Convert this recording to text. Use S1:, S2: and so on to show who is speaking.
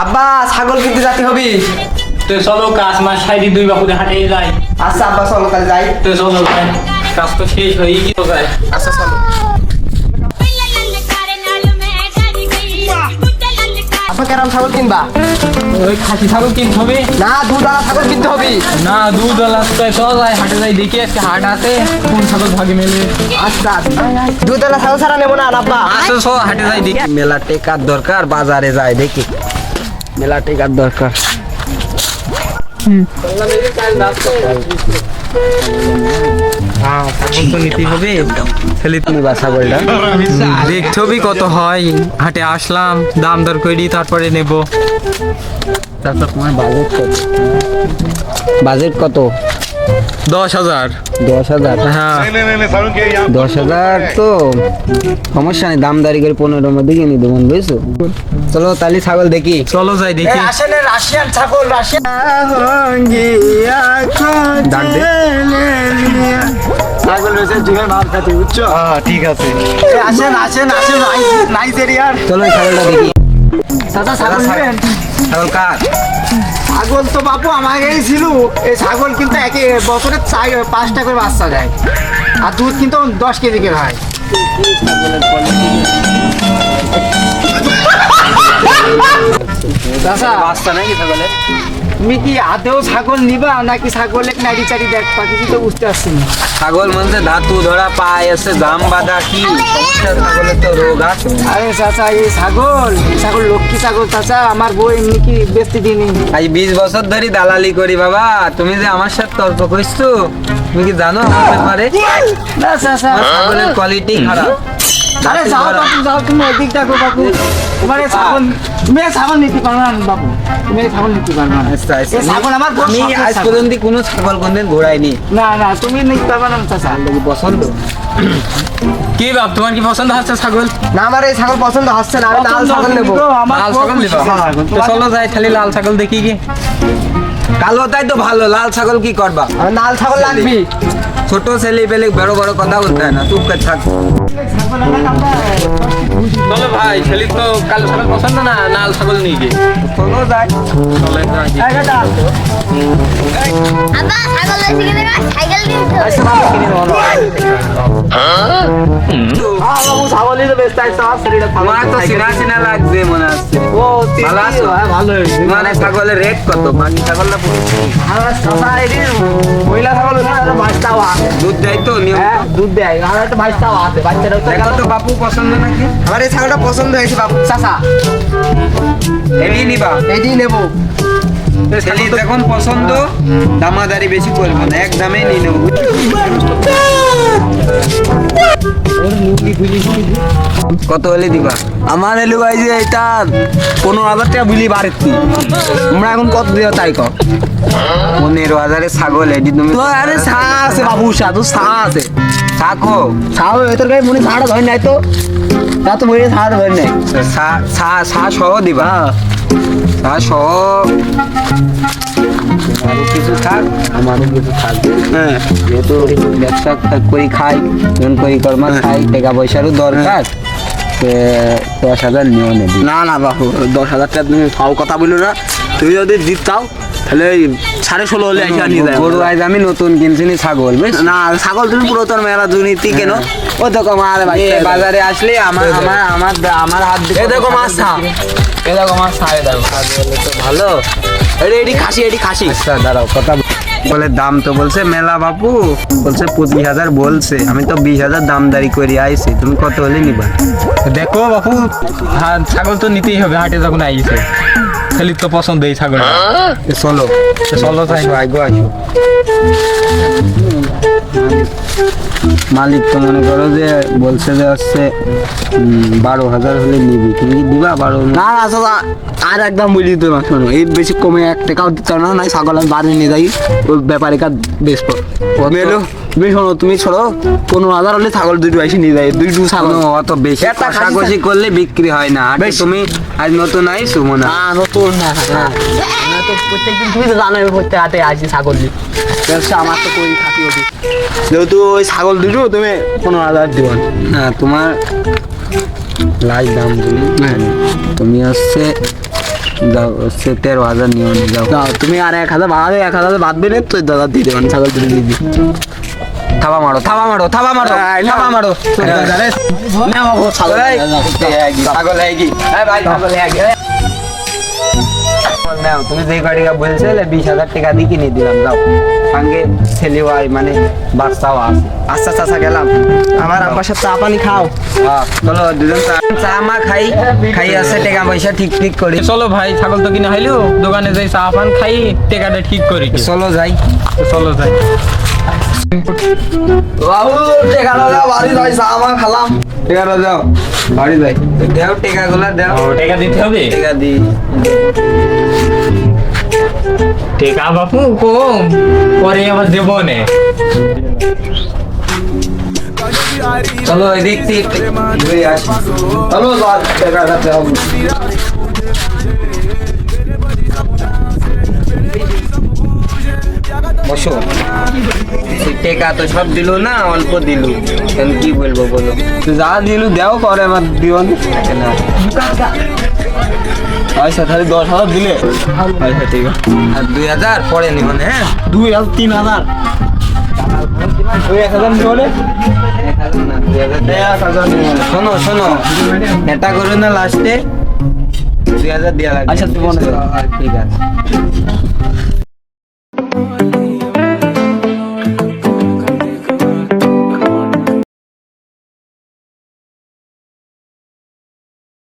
S1: আব্বা ছাগল কিনতে যেতে হবে।
S2: তো চলো কাজ মাস সাইডে দুই বাপুরে হাটে যাই।
S1: আচ্ছা আব্বা চলো তাহলে যাই।
S2: তো চলো ভাই, কাজ তো শেষ হয়েই গেল ভাই।
S1: আচ্ছা চলো। আব্বা কেরাম ছাগল কিনবা?
S2: ওই খাসি ছাগল কিনতে হবে
S1: না দুধওয়ালা ছাগল কিনতে হবে।
S2: না, দুধওয়ালা তো চল যাই হাটে যাই, দেখি আজকে হাট আছে কোন ছাগল ভাগে মেলে।
S1: আচ্ছা দুধওয়ালা ছাগল ছাড়া নেবো না আব্বা।
S2: আচ্ছা চল হাটে যাই দেখি।
S3: মেলা টেকার দরকার, বাজারে যায় দেখি মেলা টেকার দরকার।
S2: ছাগল তো নিতে হবে,
S3: নিবা ছাগলটা?
S2: দেখতে হবে কত হয়। হাটে আসলাম, দাম দর করি তারপরে নেব।
S3: তারপর তোমার বাজেট কত?
S2: 10,000।
S3: 10,000?
S2: হ্যাঁ
S3: 10,000 তো সমস্যা নেই, দামদারি করে 15 মধ্যে কিনে দেবো, বুঝছো? চলো তাহলে ছাগল দেখি।
S2: চলো যাই দেখি।
S1: আসলে রাশিয়ান ছাগল, রাশিয়ান
S3: ডাক দে।
S1: ছাগল রয়েছে যুগের মাল খাতে, বুঝছো?
S3: ঠিক আছে,
S1: আসেন আসেন আসেন নাইজেরিয়ার।
S3: চলো এই ছাগলটা দেখি।
S1: চাচা ছাগল নেবেন?
S3: ছাগল কার?
S1: ছাগল তো বাপু আমাকেই ছিল। এই ছাগল কিন্তু একে বছরে 5টা করে বাচ্চা দেয়, আর দুধ কিন্তু 10 কেজি করে হয়। চাচা
S3: বাচ্চা নাকি ছাগলে?
S1: তুমি কি আদেও ছাগল নিবা নাকি ছাগলের নাড়ি চাড়ি দেখ পাখি, তো বুঝতে পারছি না।
S3: ছাগল মানে ধাতু ধরা পায় আছে, জাম বাঁধা, কি সমস্যা? ছাগলের তো রোগ আছে।
S1: আরে চাচা এই ছাগল লক্ষ্মী ছাগল চাচা, আমার বউ এমনি কি বেচতে দিনি।
S3: আজ 20 বছর ধরে দালালি করি বাবা, তুমি যে আমার সাথে তর্ক করছো, তুমি কি জানো আমার ব্যাপারে?
S1: না চাচা,
S3: ছাগলের কোয়ালিটি খারাপ।
S1: আরে যাও বাপু যাও, তুমি ওদিক দেখো বাপু। তোমার এই ছাগল, তুমি এই ছাগল নিতে পারবে না বাপু, তুমি এই ছাগল নিতে পারবে না।
S3: আচ্ছা, আচ্ছা।
S1: এই ছাগল আমার বড়
S3: আমি
S1: শখের
S3: আজ
S1: ছাগল।
S3: পর্যন্ত কোনো ছাগল কোনদিন ঘোরাইনি।
S1: না না তুমি নিতে পারবে না চাচা।
S3: কি পছন্দ?
S2: কি বাপ, তোমার কি পছন্দ হচ্ছে ছাগল?
S1: না আমার এই ছাগল পছন্দ হচ্ছে না, আমি লাল ছাগল নেবো।
S2: লাল ছাগল নিবা? তো চলো যাই খালি লাল ছাগল দেখি কি।
S3: কালো তাই তো ভালো, লাল ছাগল কি করবা?
S1: আমার লাল ছাগল লাগবে।
S3: ছোট ছেলে পেলে বড় বড় কথা বলতে হয় না, চুপ করে থাক।
S2: চলো ভাই, ছেলে তো কালো ছাগল পছন্দ না, লাল ছাগল নিয়ে গে।
S3: চলো যাই।
S2: চলে যাই।
S4: আব্বা ছাগল এসে গেলে সাইকেল কিনতে হবে।
S1: বাবু ছাগল নিতে ব্যস্ত আছে, আমার শরীরে
S3: তোমার তো চিনা চিনা লাগছে মনে হচ্ছে।
S1: ও
S3: ভালো আছো?
S1: ভালো হয়েছে।
S3: মানে ছাগলের রেট কত? বাকি ছাগলটা
S1: আমার চাচা এই মহিলা ছাগল না, বাচ্চাও আছে।
S3: দুধ দেয় তো নিয়ম?
S1: হ্যাঁ দুধ দেয়, আমার একটা বাচ্চাও আছে, বাচ্চাটাও তো
S3: দেখো তো বাপু পছন্দ নাকি?
S1: আমার এই ছাগলটা পছন্দ হয়েছে বাবু। চাচা
S3: এমনি নিবা?
S1: এটাই নেবো।
S3: ছেলে যখন পছন্দ, দামাদারি বেশি করবো না, এক দামে নিয়ে নেবো। কত হলে দিবা?
S1: আমার এলো ভাই যে এটা 15,000 টাকা বিলি বাড়ির তুই, আমরা এখন কত দেওয়া তাই কর।
S3: 15,000 ছাগল এটি তুমি?
S1: তো আরে ছা আছে বাবু, তো ছা আছে।
S3: থাকো।
S1: ছাও তোর গায়ে মনে ছাড়া ধরে নাই তো, তা তো মনে ছাড়া ধরে নাই।
S3: সা সহ দিবা? সা সহ তোমারও কিছু থাক, আমারও কিছু থাকবে।
S1: হ্যাঁ
S3: যেহেতু ব্যবসা করি খাই, যখন করি কর্মা খাই, টাকা পয়সারও দরকার, 10,000 নিয়েও নেবি।
S1: না না বাবু 10,000 টাকা তুমি ফাও কথা বলো না, তুমি যদি দিতাও তাহলে 16.5 হলে এসে নিয়ে যাবে।
S3: গরু আজ আমি নতুন কিনছি নি ছাগল, বুঝ?
S1: না ছাগল তুমি পুরাতন মেলা দুর্নীতি কেন? ও দেখো মার ভাই,
S3: বাজারে আসলে আমার হাত দিয়ে
S1: দেখো মাছ ছা, এ দেখো মাছ ছা, এ দেখো
S3: তো ভালো।
S1: এটি খাসি, এটি খাসি।
S3: আচ্ছা দাঁড়াও, কথা বলে দাম তো বলছে মেলা বাপু, বলছে 25,000 বলছে, আমি তো 20,000 দামদারি করে আইছি, তুমি কত হলে নিবা?
S2: দেখো বাপু, হ্যাঁ ছাগল তো নিতেই হবে, হাটে যখন আইছে ছেলে তো পছন্দ এই ছাগল।
S3: চলো
S2: চলো তাই।
S3: আসো, আইগো আসো। মালিক তো মনে করো যে বলছে যে হচ্ছে 12,000 হলে নিবি, তুমি কি দিবা? 12?
S1: না না চাচা, আর একদম বুঝি তো না, শোনো এই বেশি কমে 1 টাকাও দিতে না, নাই ছাগল আমি বাড়ি নিয়ে যাই, ওই ব্যাপারে কাজ বেশ পর তুমি শোনো, তুমি ছোড়ো 15,000 হলে ছাগল দুটো এসে নিয়ে যায়, দুটো ছাগল।
S3: অত বেশি
S1: একটা খাসি
S3: কষাকষি করলে বিক্রি হয় না। আর তুমি আজ নতুন আইছো মনে হয়।
S1: না নতুন না, হ্যাঁ তো প্রত্যেকদিন তুমি তো জানো প্রত্যেক হাতে আসি ছাগল নিয়ে, ব্যবসা আমার তো করি থাকি ওটি, যেহেতু ওই ছাগল দুটো তুমি 15,000 দিবা।
S3: হ্যাঁ তোমার লাই দাম তুমি, তুমি হচ্ছে যাও সে 13,000 নিও নি, যাও
S1: যাও তুমি আর 1,000 বাড়াবে, 1,000 বাদ দিলে তো দাদা দিয়ে দেবেন, ছাগল দুটো দিয়ে দিই।
S3: থাবা মারো থাবা মারো থাবা মারো থাবা মারো
S1: না বাবু ছাগল
S3: এই, ছাগল আইগি ভাই ছাগল আইগি নাও তুমি যেই গাড়িটা বলছিলে 20,000 টাকা দিয়ে কিনে দিলাম, যাও সঙ্গে ছেলেও আই মানে বাচ্চাও আছে।
S1: আচ্ছা চাচা গেলাম, আমার আব্বার সাথে চা পানি খাও।
S3: হ্যাঁ, চলো দুজন চা মা খাই খাই আছে টাকা পয়সা ঠিক ঠিক করি,
S2: চলো ভাই ছাগল তো কিনে হাইলো, দোকানে যাই চা পান খাই, টেকাটা ঠিক করি।
S3: চলো যাই।
S2: চলো যাই।
S1: বাবু টেকা দাও, বাড়ি যাই চা মা খালাম।
S3: টাকা যাও বাড়ি যাই, দেও টাকা গুলা দেও,
S2: টাকা দিতে হবে?
S3: টাকা দি
S2: টাকা বাপু কম, পরে আবার দেবো নে।
S3: চলো এদিক থেকে ঘুরে আসি।
S1: চলো যাই টেকা দাও।
S3: বসো, সেই টাকা তো সব দিলো না, অল্প দিলো, এখন কি বলবো বলো?
S1: যা দিলু দেও পরে আমার দিবন। আচ্ছা তাহলে 10,000 দিলে আচ্ছা ঠিক আছে।
S3: আর 2,000 পরে নিব না, হ্যাঁ
S1: 2,000 3,000 1,000 নিবলে।
S3: 1,000 না 2,000 শোনো শোনো, এটা করো না লাস্টে 2,000 দেওয়া লাগবে।
S1: আচ্ছা, তুই মনে কর।
S3: ঠিক আছে।